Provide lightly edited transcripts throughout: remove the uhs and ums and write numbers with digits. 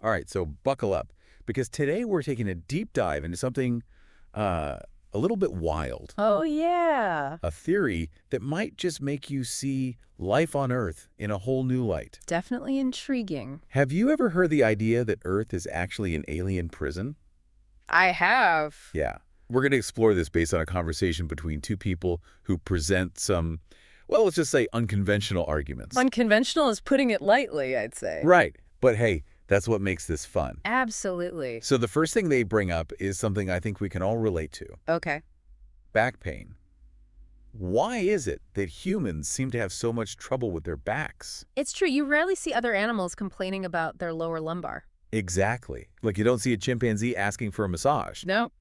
All right, so buckle up, because today we're taking a deep dive into something a little bit wild, Oh, yeah. a theory that might just make you see life on Earth in a whole new light. Definitely intriguing. Have you ever heard the idea that Earth is actually an alien prison? I have. Yeah. We're going to explore this based on a conversation between two people who present some, well, let's just say unconventional arguments. Unconventional is putting it lightly, I'd say. Right. But hey, that's what makes this fun. Absolutely. So the first thing they bring up is something I think we can all relate to. Okay. Back pain. Why is it that humans seem to have so much trouble with their backs? It's true. You rarely see other animals complaining about their lower lumbar. Exactly. Like you don't see a chimpanzee asking for a massage. Nope.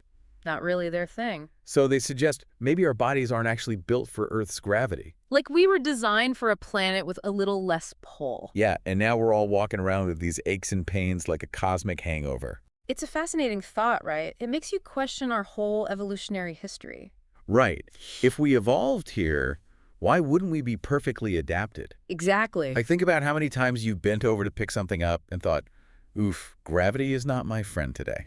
Not really their thing. So they suggest maybe our bodies aren't actually built for Earth's gravity. Like we were designed for a planet with a little less pull. Yeah, and now we're all walking around with these aches and pains like a cosmic hangover. It's a fascinating thought, right? It makes you question our whole evolutionary history. Right. If we evolved here, why wouldn't we be perfectly adapted? Exactly. Like think about how many times you've bent over to pick something up and thought, oof, gravity is not my friend today.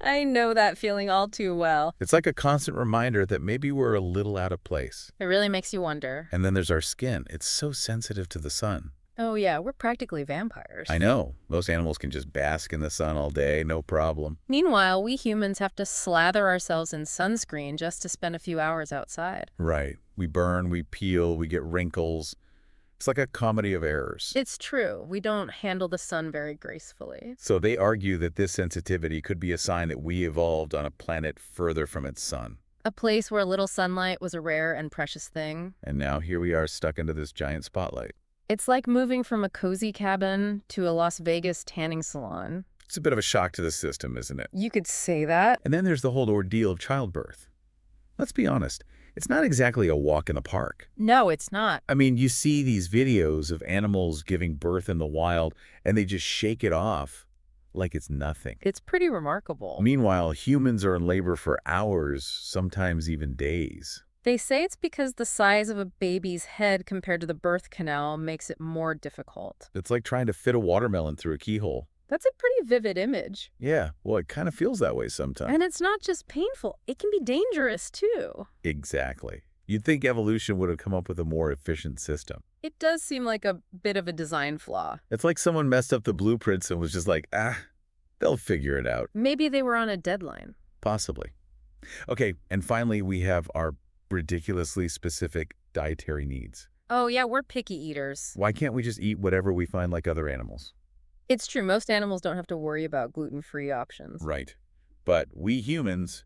I know that feeling all too well. It's like a constant reminder that maybe we're a little out of place. It really makes you wonder. And then there's our skin. It's so sensitive to the sun. Oh yeah, we're practically vampires. I know. Most animals can just bask in the sun all day, no problem. Meanwhile, we humans have to slather ourselves in sunscreen just to spend a few hours outside. Right. We burn, we peel, we get wrinkles. It's like a comedy of errors. It's true. We don't handle the sun very gracefully. So they argue that this sensitivity could be a sign that we evolved on a planet further from its sun. A place where a little sunlight was a rare and precious thing. And now here we are stuck into this giant spotlight. It's like moving from a cozy cabin to a Las Vegas tanning salon. It's a bit of a shock to the system, isn't it? You could say that. And then there's the whole ordeal of childbirth. Let's be honest, it's not exactly a walk in the park. No, it's not. I mean, you see these videos of animals giving birth in the wild, and they just shake it off like it's nothing. It's pretty remarkable. Meanwhile, humans are in labor for hours, sometimes even days. They say it's because the size of a baby's head compared to the birth canal makes it more difficult. It's like trying to fit a watermelon through a keyhole. That's a pretty vivid image. Yeah, well, it kind of feels that way sometimes. And it's not just painful, it can be dangerous too. Exactly. You'd think evolution would have come up with a more efficient system. It does seem like a bit of a design flaw. It's like someone messed up the blueprints and was just like, they'll figure it out. Maybe they were on a deadline. Possibly. Okay, and finally we have our ridiculously specific dietary needs. Oh yeah, we're picky eaters. Why can't we just eat whatever we find like other animals? It's true, most animals don't have to worry about gluten-free options. Right. But we humans,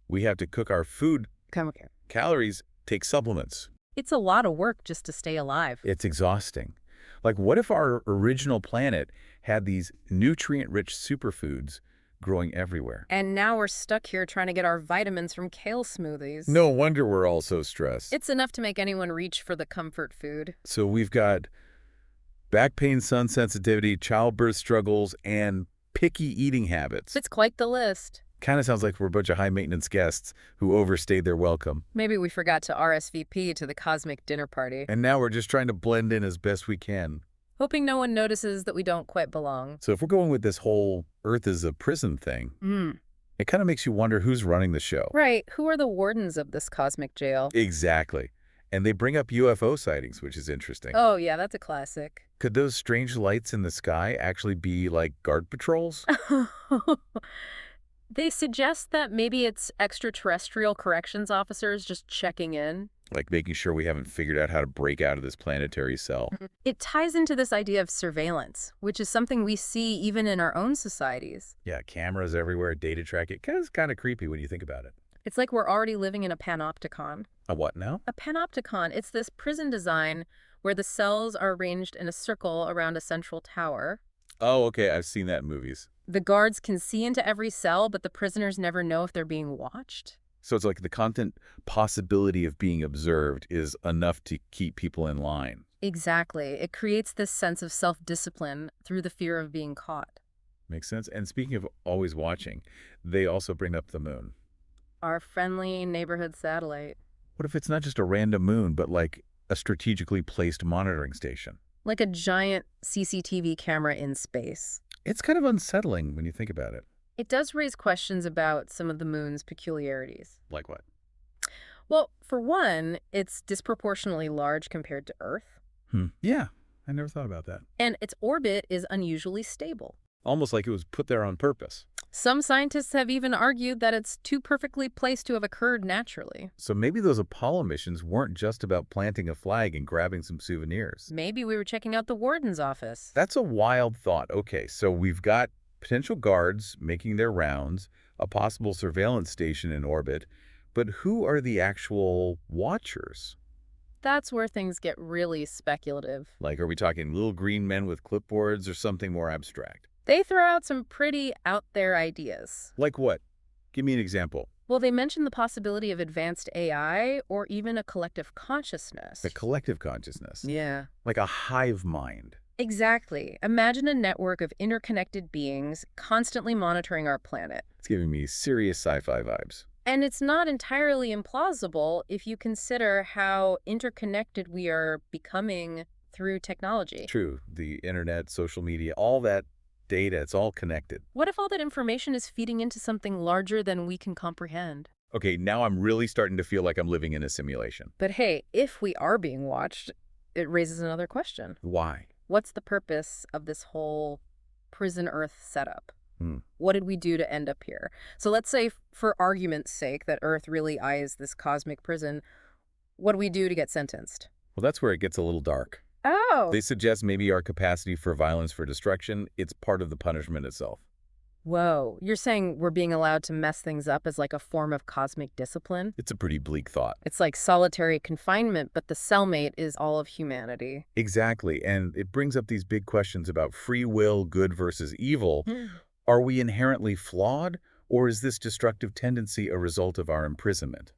we have to cook our food, Come here. calories, take supplements. It's a lot of work just to stay alive. It's exhausting. Like, what if our original planet had these nutrient-rich superfoods growing everywhere? And now we're stuck here trying to get our vitamins from kale smoothies. No wonder we're all so stressed. It's enough to make anyone reach for the comfort food. So we've got back pain, sun sensitivity, childbirth struggles, and picky eating habits. It's quite the list. Kind of sounds like we're a bunch of high-maintenance guests who overstayed their welcome. Maybe we forgot to RSVP to the cosmic dinner party. And now we're just trying to blend in as best we can. Hoping no one notices that we don't quite belong. So if we're going with this whole Earth is a prison thing, it kind of makes you wonder who's running the show. Right. Who are the wardens of this cosmic jail? Exactly. And they bring up UFO sightings, which is interesting. Oh, yeah, that's a classic. Could those strange lights in the sky actually be like guard patrols? They suggest that maybe it's extraterrestrial corrections officers just checking in. Like making sure we haven't figured out how to break out of this planetary cell. It ties into this idea of surveillance, which is something we see even in our own societies. Yeah, cameras everywhere, data tracking. It's kind of creepy when you think about it. It's like we're already living in a panopticon. A what now? A panopticon, it's this prison design where the cells are arranged in a circle around a central tower. Oh, okay. I've seen that in movies. The guards can see into every cell, but the prisoners never know if they're being watched. So it's like the constant possibility of being observed is enough to keep people in line. Exactly. It creates this sense of self-discipline through the fear of being caught. Makes sense. And speaking of always watching, they also bring up the moon. Our friendly neighborhood satellite. What if it's not just a random moon, but like a strategically placed monitoring station? Like a giant CCTV camera in space. It's kind of unsettling when you think about it. It does raise questions about some of the moon's peculiarities. Like what? Well, for one, it's disproportionately large compared to Earth, Yeah, I never thought about that. and its orbit is unusually stable. Almost like it was put there on purpose. Some scientists have even argued that it's too perfectly placed to have occurred naturally. So maybe those Apollo missions weren't just about planting a flag and grabbing some souvenirs. Maybe we were checking out the warden's office. That's a wild thought. Okay, so we've got potential guards making their rounds, a possible surveillance station in orbit, but who are the actual watchers? That's where things get really speculative. Like, are we talking little green men with clipboards or something more abstract? They throw out some pretty out there ideas. Like what? Give me an example. Well, they mention the possibility of advanced AI or even a collective consciousness. The collective consciousness. Yeah. Like a hive mind. Exactly. Imagine a network of interconnected beings constantly monitoring our planet. It's giving me serious sci-fi vibes. And it's not entirely implausible if you consider how interconnected we are becoming through technology. True. The internet, social media, all that data, it's all connected. What if all that information is feeding into something larger than we can comprehend? Okay, now I'm really starting to feel like I'm living in a simulation. But hey, if we are being watched, it raises another question. Why? What's the purpose of this whole prison Earth setup? Hmm. What did we do to end up here? So let's say, for argument's sake, that Earth really is this cosmic prison. What do we do to get sentenced? Well, that's where it gets a little dark. Oh. They suggest maybe our capacity for violence for destruction, it's part of the punishment itself. Whoa. You're saying we're being allowed to mess things up as like a form of cosmic discipline? It's a pretty bleak thought. It's like solitary confinement, but the cellmate is all of humanity. Exactly, and it brings up these big questions about free will, good versus evil. Hmm. Are we inherently flawed, or is this destructive tendency a result of our imprisonment?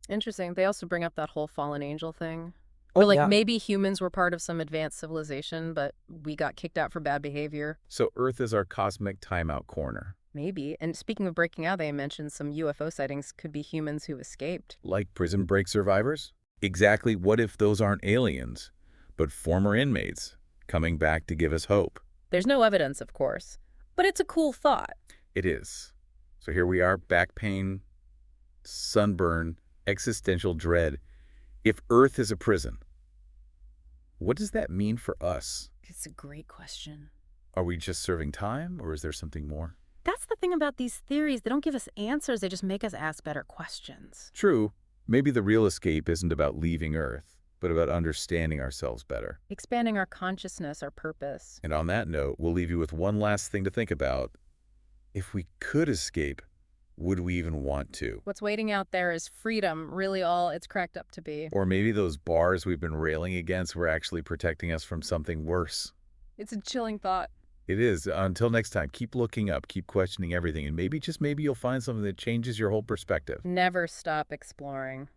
Interesting. They also bring up that whole fallen angel thing. Or like maybe humans were part of some advanced civilization, but we got kicked out for bad behavior. So Earth is our cosmic timeout corner. Maybe. And speaking of breaking out, they mentioned some UFO sightings could be humans who escaped. Like prison break survivors? Exactly what if those aren't aliens, but former inmates coming back to give us hope? There's no evidence, of course, but it's a cool thought. It is. So here we are, back pain, sunburn, existential dread. If Earth is a prison, what does that mean for us? It's a great question. Are we just serving time, or is there something more? That's the thing about these theories. They don't give us answers. They just make us ask better questions. True. Maybe the real escape isn't about leaving Earth, but about understanding ourselves better. Expanding our consciousness, our purpose. And on that note, we'll leave you with one last thing to think about. If we could escape, would we even want to? What's waiting out there is freedom, really all it's cracked up to be. Or maybe those bars we've been railing against were actually protecting us from something worse. It's a chilling thought. It is. Until next time, keep looking up, keep questioning everything, and maybe, just maybe, you'll find something that changes your whole perspective. Never stop exploring.